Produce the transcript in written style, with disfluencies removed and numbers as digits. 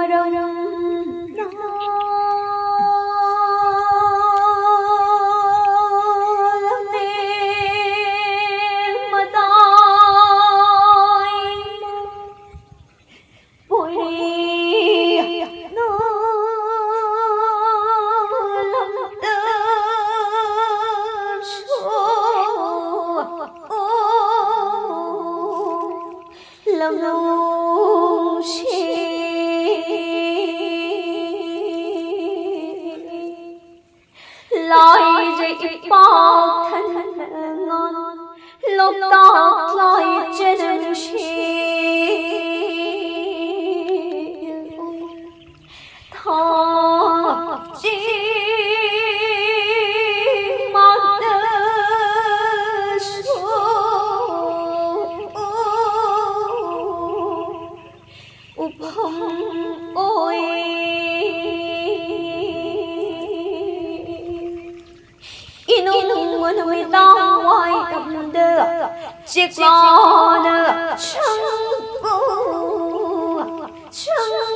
Lời dị bọc thân ngon loktak lời trên thọ chi mang ôi inung muốn người ta ngoài ấm đưa chiếc gió đưa chẳng